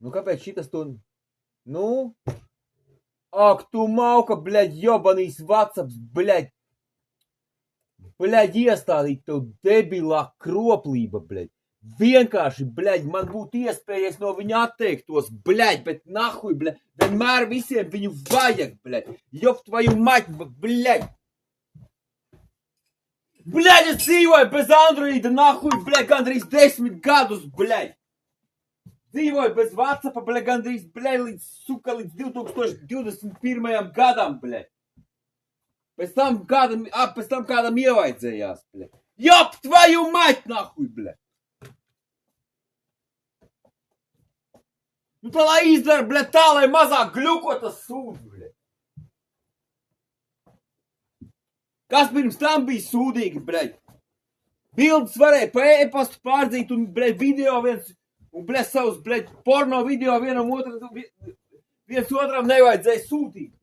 Nu, kāpēc šitas tu... Nu? Ak, tu mauka, bļaļ, jobanīs Whatsapps, bļaļ. Bļaļ, iestādīt tev debilā kroplība, bļaļ. Vienkārši, bļaļ, man būtu iespējas no viņa atteiktos, bļaļ, bet nahuj, bļaļ. Vienmēr visiem viņu vajag, bļaļ. Jop tvoju mать, bļaļ. Bļaļ, es dzīvoju bez Androida, nahuj, bļaļ, gandrīz 10 gadus, bļaļ. Dzīvoju bez Whatsappa, bļaļ, gandrīz, bļaļ, līdz 2021. gadam, bļaļ. Pēc tam kādam ievaidzējās, bļaļ. Jop tvoju mать, nahuj, bļaļ. Nu tā lai izdara, bļaļ, tā, lai mazāk gļuko tas sūds, bļaļ. Kas pirms tam bija sūdīgi, bļaļ? Bildes varēja pa e-pastu pārdzīt un, bļaļ, video viens, un, bļaļ, savus, bļaļ, porno video viens otram nevajadzēja sūtīt.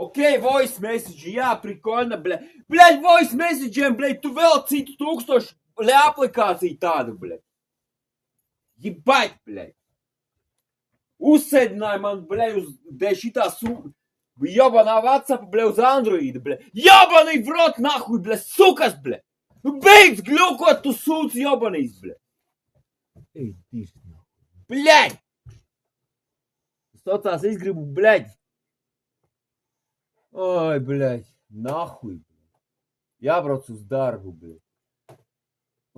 Ok, voice message, jā, prikoļna, bļaļ. Bļaļ, voice message'iem, bļaļ, tu vēl citu 1000, bļaļ, aplikāciju tādu, bļaļ. Jibait, bļaļ. Uzsēdināja man, bļaļ, uz dēļ šitā jobanā WhatsApp, bļaļ, uz Androida, bļaļ. Jobanī vrot, nahuj, bļaļ, sukas, bļaļ. Nu beidz gļukot, tu sūds jobanīs, bļaļ. Ej, tīši, nahuj. Bļaļ! Sociās izgribu, bļaļ. Oi, bļaļ, nahuj, bļaļ. Jābrauc uz darbu, bļaļ.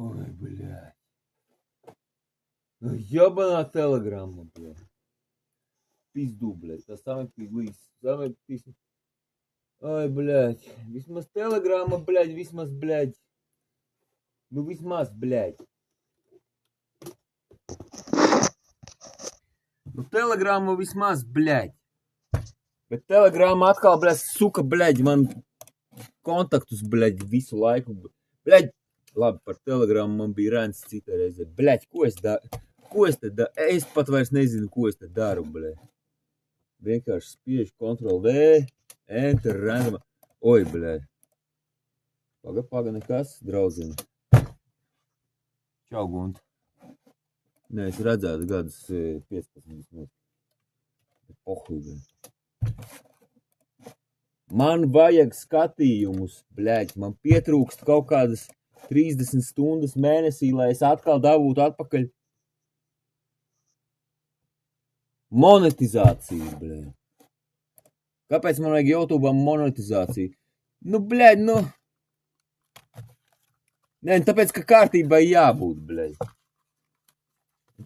Oi, bļaļ. Jobanā telegramma, bļaļ. Pizdu, bļaļ, tas самое письмо. Ой, бļaļ, vismaz telegramma, bļaļ, vismaz, bļaļ. Nu, vismaz, bļaļ. Nu, telegramma vismaz, bļaļ. Bet telegramma atkal, bļaļ, suka, bļaļ, man kontaktus, bļaļ, visu laiku. Bļaļ, labi, par telegrammu man bija rēns cita reize. Bļaļ, ko es daru? Es pat vairs nezinu, ko es te daru, bļaļ. Vienkārši spiežu Ctrl V, Enter, random. Oi, bļaļ. Paga, nekas, draudzini. Čau, Gunta. Nē, es redzētu gadus 15. Pohuj, bļaļ. Man vajag skatījumus, bļaļ. Man pietrūkst kaut kādas 30 stundas mēnesī, lai es atkal dabūtu atpakaļ monetizāciju, bļaļ. Kāpēc man vajag YouTube'am monetizāciju? Nu, bļaļ, nu. Nē, tāpēc, ka kārtībai jābūt, bļaļ.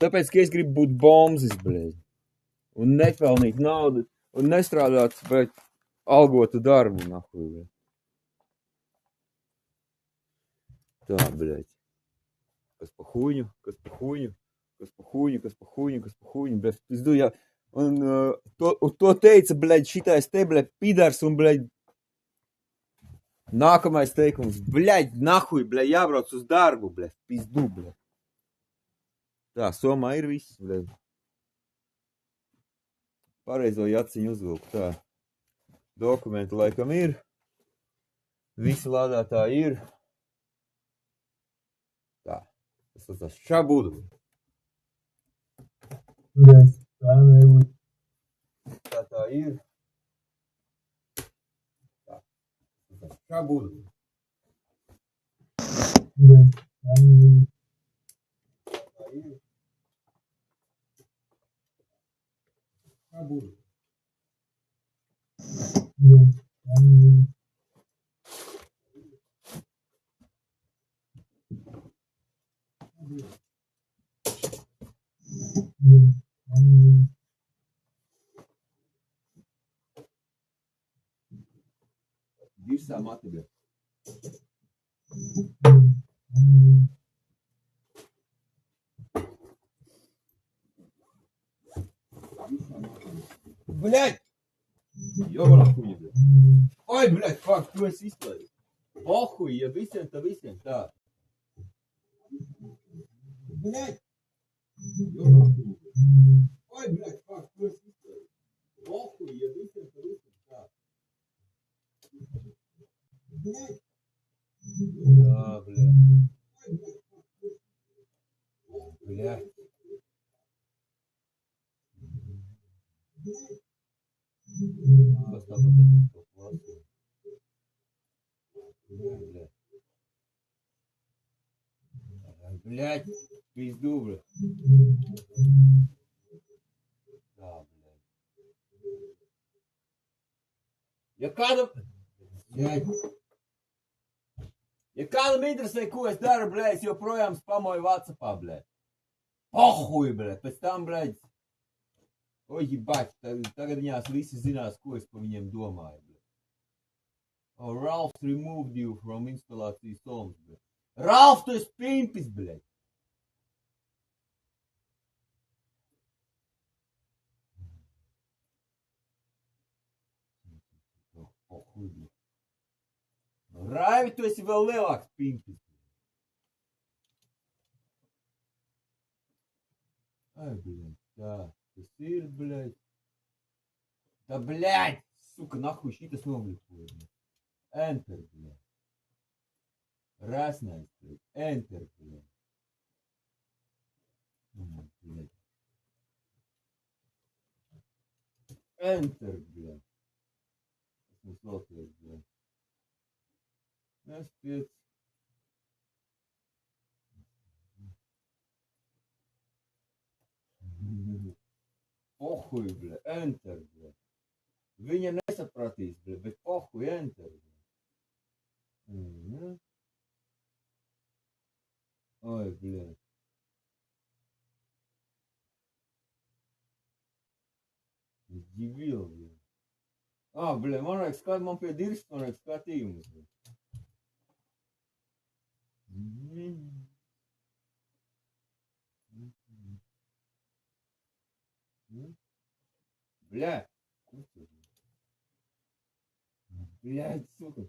Tāpēc, ka es gribu būt bombzis, bļaļ. Un nepelnīt naudu, un nestrādāt, bļaļ, algotu darbu, nahuj, bļaļ. Tā, bļaļ. Kas pa huņu, bļaļ, pizdu, jā. Un to teica, bļaļ, šitais te, bļaļ, pidars un, bļaļ, nākamais teikums, bļaļ, nahuj, bļaļ, jābrauc uz darbu, bļaļ, pizdu, bļaļ. Tā, somā ir viss, bļaļ. Pareizo jaciņu uzvilku, tā. Dokumenti laikam ir. Visi lādētāji ir. Tā. Tas šabudu. Tā ir. Tā. Šabudu. Tā ir. Šabudu. Visā matibē. Блядь! Ёбана хуйня, блядь. Ой, блядь, фак, tu esi izslēgts. Pohuj, ja visiem, tad visiem tā. Блядь! Ёбана хуйня, блядь. Ой, блядь, фак, tu esi izslēgts. Pohuj, ja visiem, tad visiem tā. Блядь! Да, блядь. Блядь. Kas tāpat es to klausīju? Блядь. Блядь, пизду, блядь. Да, блядь. Ja kādam... Блядь. Ja kādam interesē, ko es daru, blēd, es joprojām spamoju WhatsAppā, blēd. Pohuj, blēd, pēc tam, blēd. Oi, jebać, tagad viņās visi zinās, ko es par viņiem domāju, blēd. Oh, Ralph removed you from instalācijas zonas, blēd. Ralph, tu esi pimpis, blēd. Pohuj, blēd. Raivi, tu esi vēl lielāks pimpis. Ai, блядь, tā, tas ir, блядь. Да, блядь, сука, нахуй šitas noglikoja. Enter, блядь. Rasnais, блядь. Enter, блядь. Блядь. Enter, блядь. Tas mums vēl tiek, блядь. Es piec. Pohuj, blē, enter, blē. Viņa nesapratīs, blē, bet pohuj, enter, blē. Oi, blē. Debīl, blē. Blē, man vajag skatīt, man pie dirst, man vajag skatījumus, blē. Бля! Блядь, сука!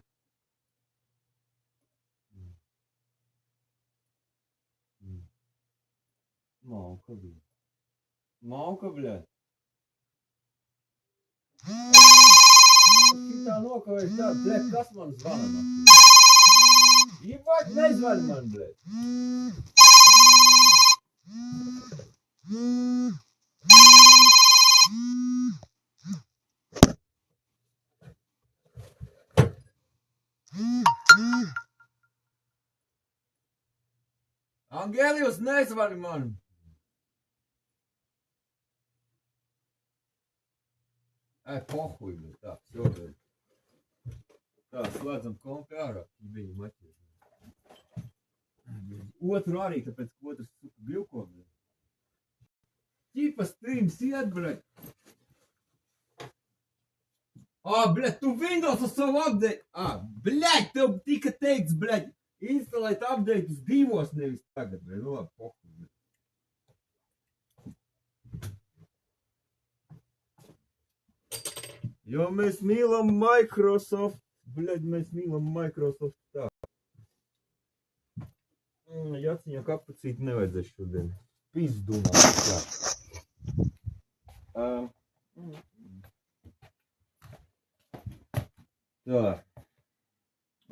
Малка, блядь. Малка, блядь. Tā nokavēs tā, blēd, kas man zvana, nāc? Jebāt, nezvani man, blēd. Angelijus, nezvani man! Pohuj, blēd, tā, всё, blēd. Tā, slēdzam kompi ārā, viņa maķēs. Otru arī, tāpēc, ka otrs suka bļuko, blēd. Ķipa streams iet, blēd. Blēd, tu Windows uz savu update. Blēd, tev tika teikts, blēd, instalēt update'us 2, nevis tagad, blēd. Nu, labi, pohuj, blēd. Jo mēs mīlam Microsoft. Блядь, mēs mīlam Microsoft tā. Jaciņā kapucīti nevajadzēs šodien. Pizdu nāk tā. Tā.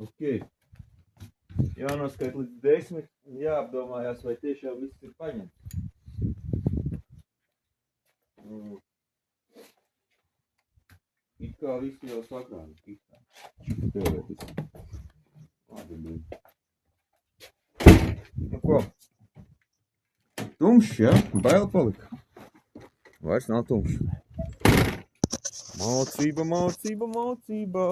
Ok. Jānoskait līdz 10. Jāapdomājās, vai tiešām viss ir paņemts. It kā visi jau sakrāni. Teorētiski. Labi, bija. Nu ko? Tumšs, ja? Bail palika. Vairs nav tumšs. Maucība, maucība, maucība.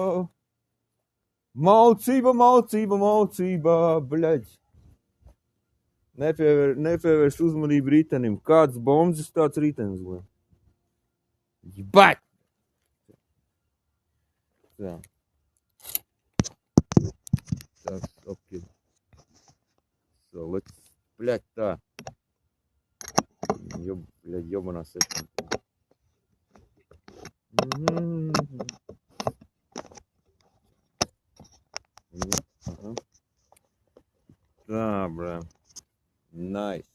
Maucība, maucība, maucība. Bļaļ. Nepievērst uzmanību ritenim. Kāds bombzis, tāds ritenis, bļaļ. Jebāt! Tā. Так, окей. So, let's, блядь, tā. Блядь, ёбаná sekunda. Tā, brā. Nice.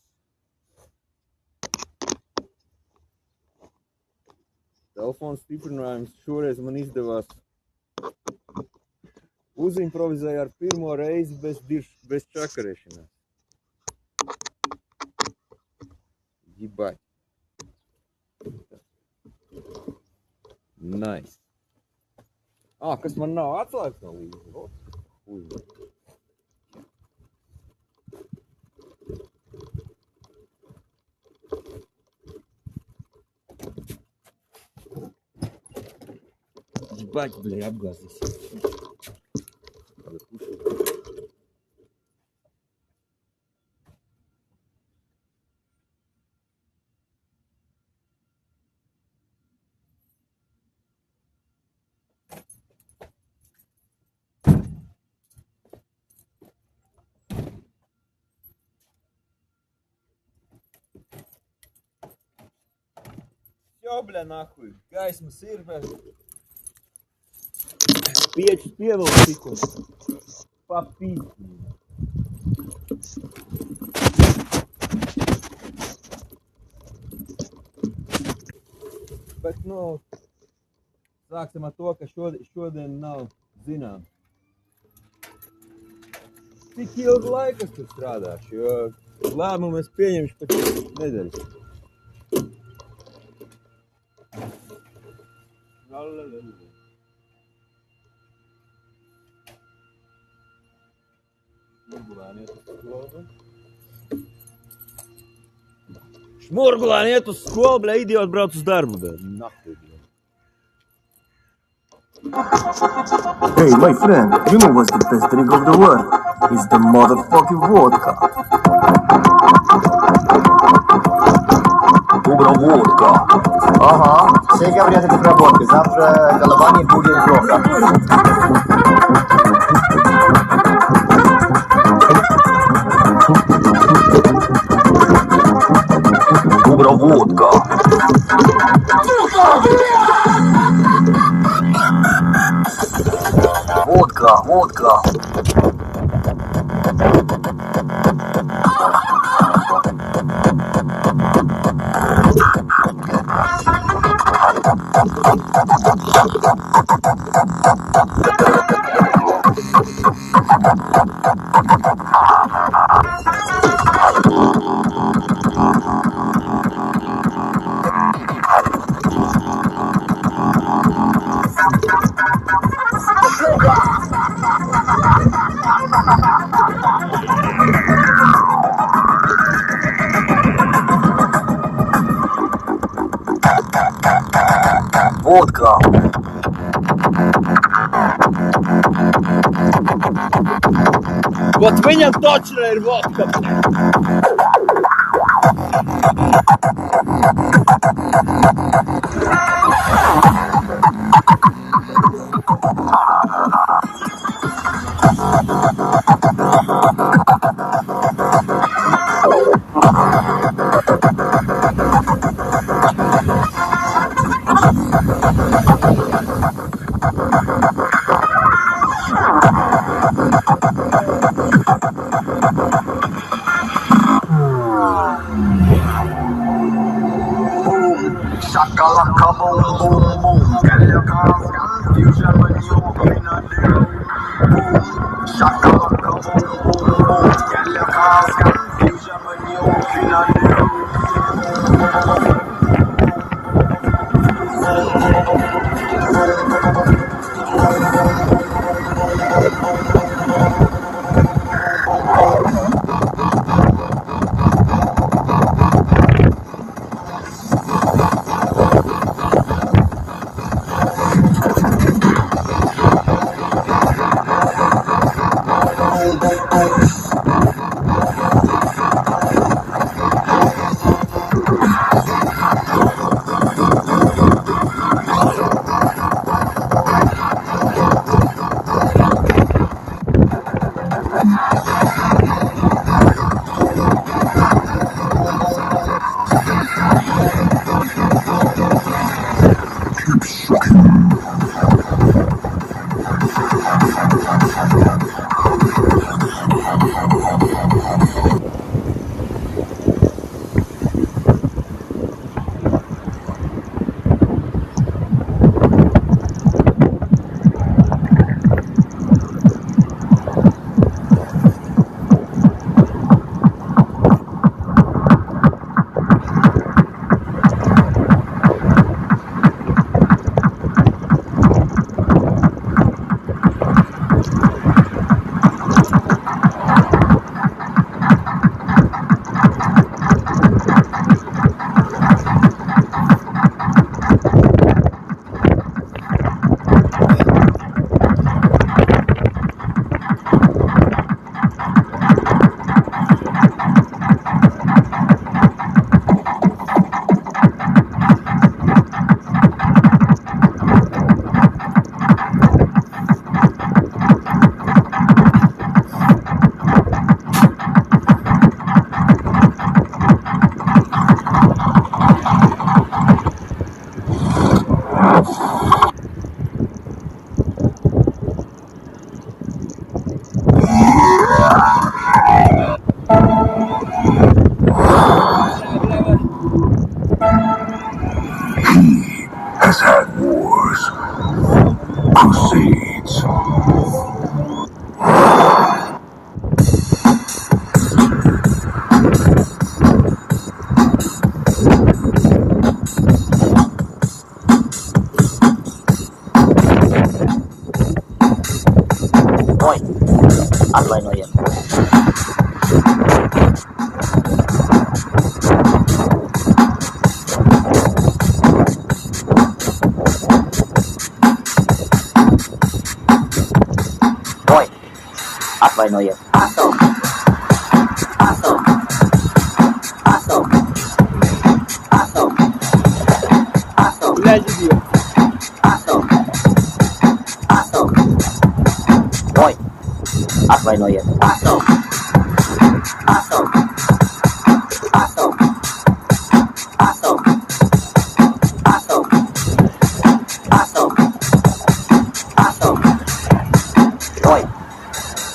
Telefons stiprinājums šoreiz man izdevās uzimprovizēja ar pirmo reizi bez čakarēšanās. Jebать. Nice. Kas man nav atslēgts no līdzi? Ебать, бля, обгазился. Все, бля, нахуй. Gaismas ir, bet... Piečus pievilkt tikko. Papīti. Bet, nu, sāksim ar to, ka šodien nav zināms. Cik ilgu laiku es tur strādāšu, jo lēmumu es pieņemšu pēc nedēļas. Šmurgulēni iet uz skolu, bļa, idioti brauc uz darbu, bļa. Nahuj, bļa. Hey, my friend, you know what's the best drink of the world? It's the motherfucking vodka. Добрая водка. Ага, сега вряд ли работа. Завтра голова не будет плохо. Добрая водка. Водка. Водка. Вот viņam точно ir vodka. Shakalaka boom boom boom. Girl, you cause confusion when you in a room. Shakalaka boom boom boom. Girl, you cause confusion when you in a room. Atvainojiet. Oi. Atvainojiet. Aso. Aso. Aso. Aso. Aso. Блядь, идиот. Aso. Aso. Oi. Atvainojiet. Aso. Aso. Aso. Aso. Aso. Aso. Aso. Oi.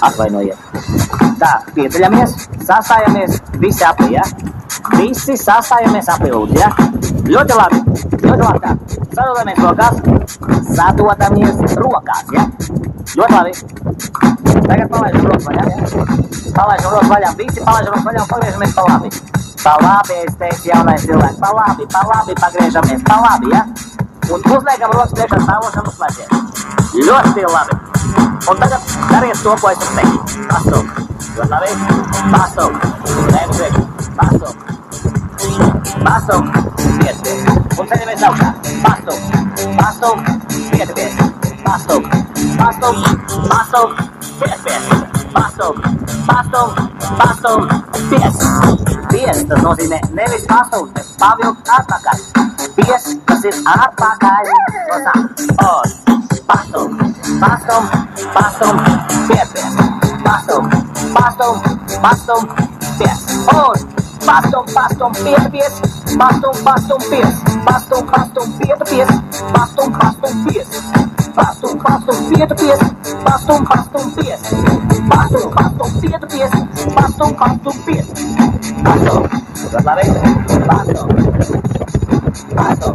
Atvainojiet. Tā, pieceļamies, sastājamies, visi apli, ja? Visi sastājamies apli, lūdzu, ja? Ļoti labi, tā. Sadodamies rokās, ja? Ļoti labi. Tagad palaidam rokas vaļā, ja? Palaidam rokas vaļā, visi palaidam rokas vaļā un pagriežamies pa labi. Pa labi, es teicu, jaunais cilvēks, pa labi, pagriežamies, pa labi, ja? Un uzliekam rokas priekšā stāvošam uz pleciem. Ļoti labi. Un tagad dariet to, ko es jums teicu. Pastum. Ļoti labi. Pastum. Nēmu priekšu. Pastum. Pastum. Piespies. Un ceļamies augšā. Pastum. Pastum. Piespies. Pastum. Pastum. Pastum. Piespies. Pastum. Pastum. Pastum. Pies. Pies, tas nozīmē nevis pastum, bet pavilkt atpakaļ. Pies, tas ir atpakaļ. No sāk. Un. Pastum. Pastum. Pastum. Piespies. Pastum. Pastum. Pastum. Pies. Un. Pastum, pastum, piespies. Pastum, pastum, pies. Pastum, pastum, piespies. Pastum, pastum, pies. Pastum, pastum, piespies. Pastum, pastum, pies. Pastum, pastum, piespies. Pastum, pastum, pies. Pastum. Ļoti labi. Pastum. Pastum.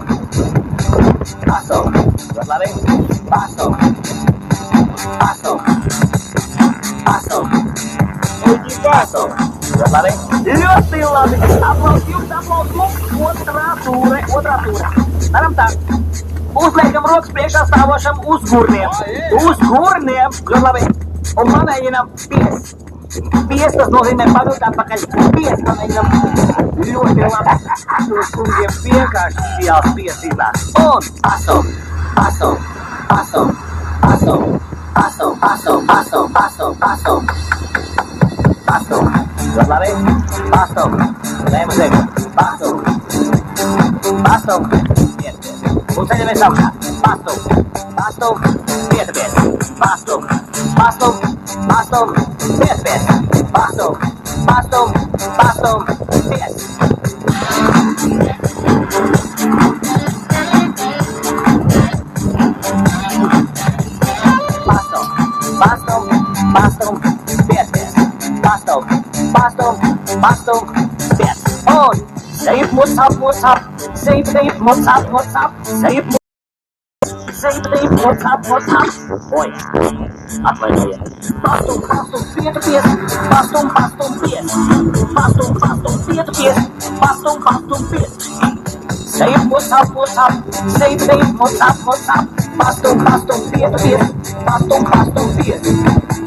Pastum. Ļoti labi. Pastum. Pastum. Pastum. Pastum. Ļoti labi. Ļoti labi. Aplaus jums, aplaus mums. Otrā tūre. Daram tā. Uzliekam rokas priekšā stāvošam uz gurniem. Uz gurniem. Ļoti labi. Un pamēģinam pies. Pies, tas nozīmē pavilkt atpakaļ. Pies, pamēģinam. Ļoti labi. Tos kungiem vienkārši šījās pies iznāk. Un pasum. Pasum. Pasum. Pasum. Pasum. Pasum. Pasum. Pasum. Pasum. Pasum. Ļoti labi. Pasum. Nēmu priekšu. Pasum. Pastum. Piespies. Un ceļamies augšā. Pastum. Pastum. Piespies. Pastum. Pastum. Pastum. Piespies. Pastum. Pastum. Pastum. Pies. Pastum. Pastum. Pastum. Piespies. Pastum. Pastum. Pastum. Pies. Un Save what's up. Save what's up. Save what's up. Oi. Atvainojiet. Pastum, piespies. Pastum, pies. Pastum, piespies. Pastum, pies. Save what's up. Save what's up. Pastum, piespies. Pastum, pies.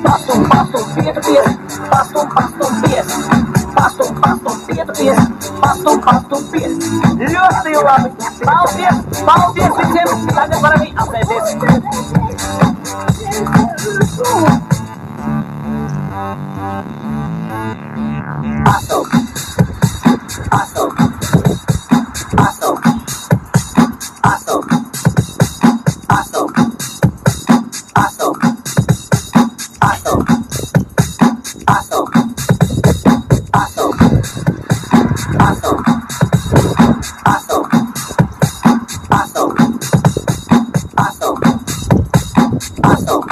Pastum, piespies. Pastum, pies. Pastum, piespies. Pastum, pies. Ļoti labi. Paldies visiem. Tagad varam apsēsties. Pastum. Pastum. Pastum. Pastum. Pastum. Pastum. Pastum. Pastum. Pastum. Pastum. Pastum. Pastum. Pastum. Pastum.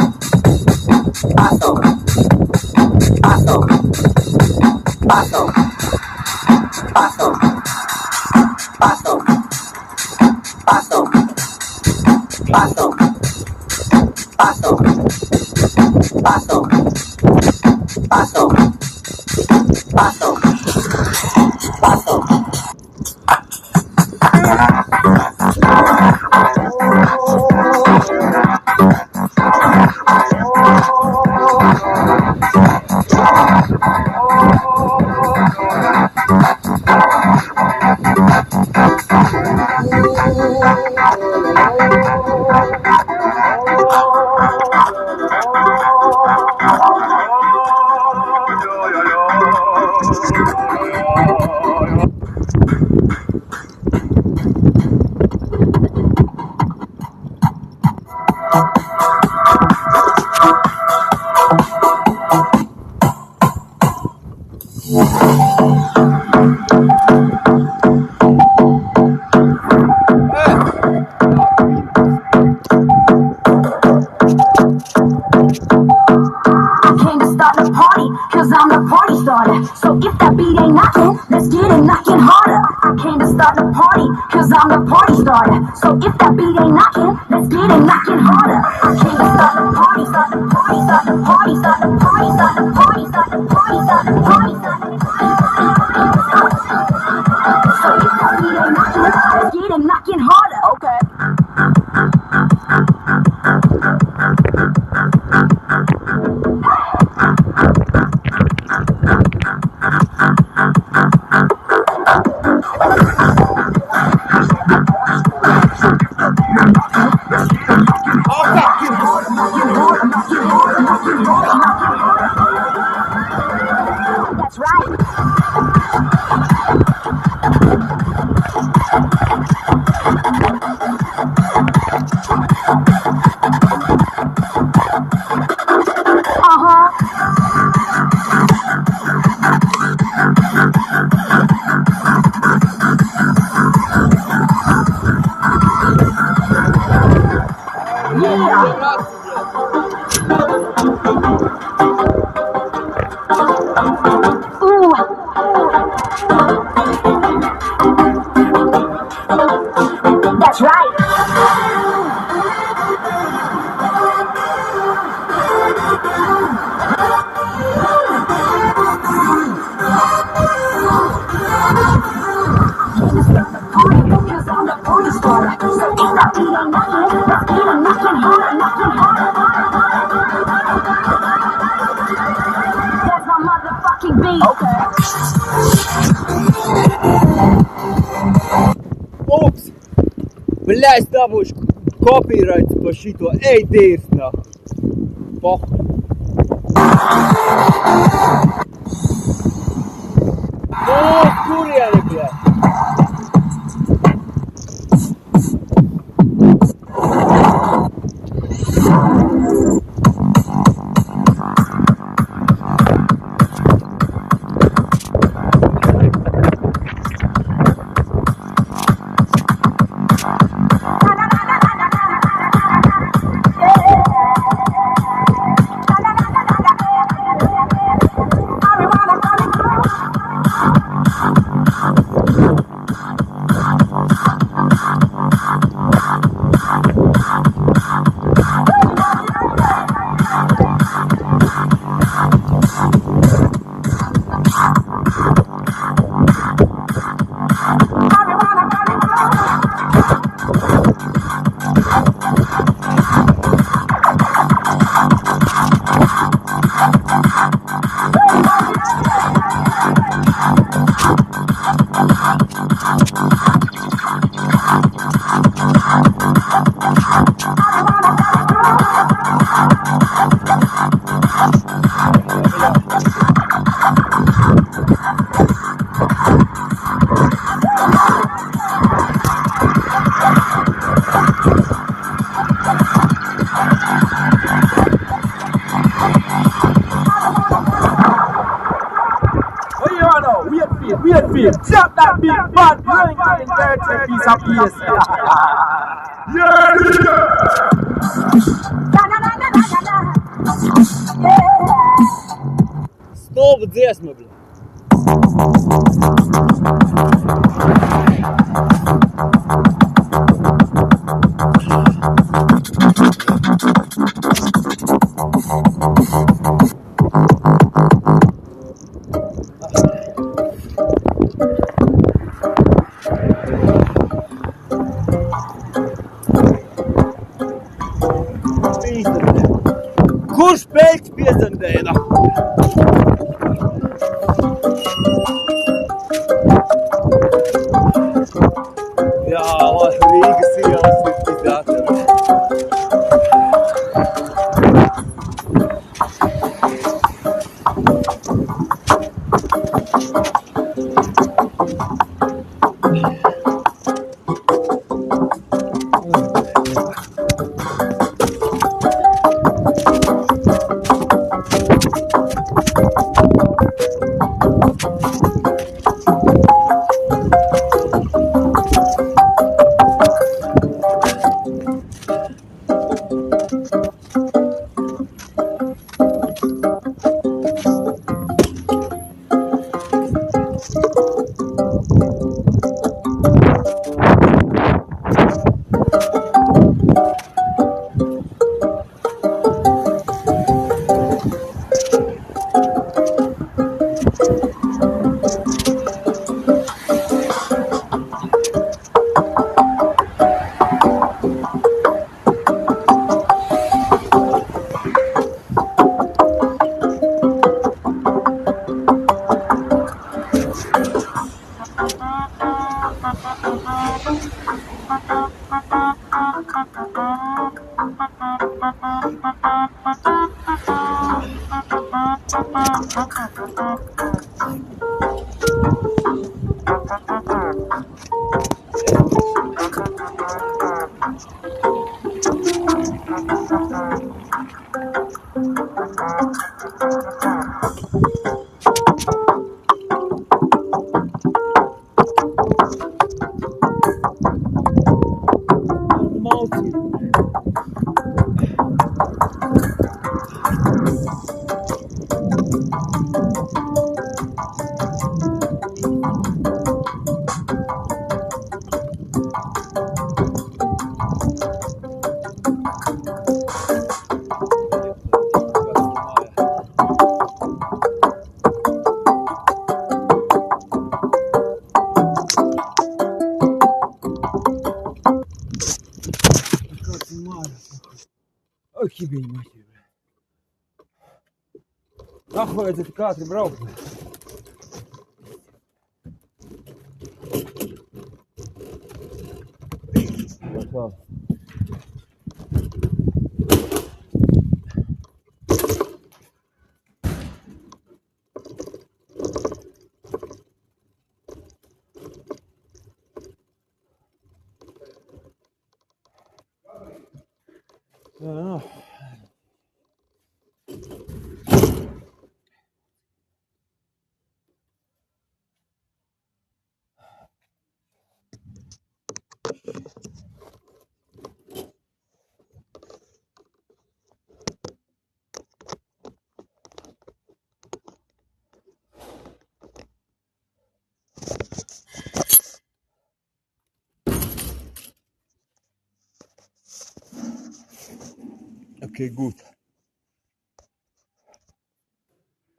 came to start the party, cause I'm the party starter. So if that beat ain't knocking, let's get it knocking harder. I came to start the party, start the party, start the party, start the party, start the party, start the party, start the party, start the party. So if that beat ain't knocking, let's get it knocking harder. Okay. That's right. That's right. Cause I'm the party starter. So if that beat ain't knocking, let's get it knocking harder, knocking harder. That's my motherfucking beat. Okay. Ups! Блядь, dabūšu copyrights par šito. Ej, dīrs, nāk. Poh. Kurieni, bļaļ? Drop that big bad drink and dirty piece of piece. Снова dziesma, bļaļ. Kurš pēc piedzemdēja? Jā, Rīgas ielas likvidātori. Ой, ебень, матерь, бля. Нахуй это как брал? Пошел. Okay, good.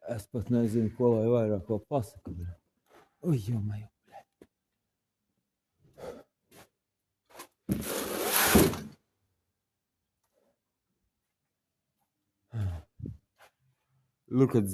Es pat nezinu, ko lai vairāk vēl pasaka, bļa. Ui, jomaju, bļa. Look at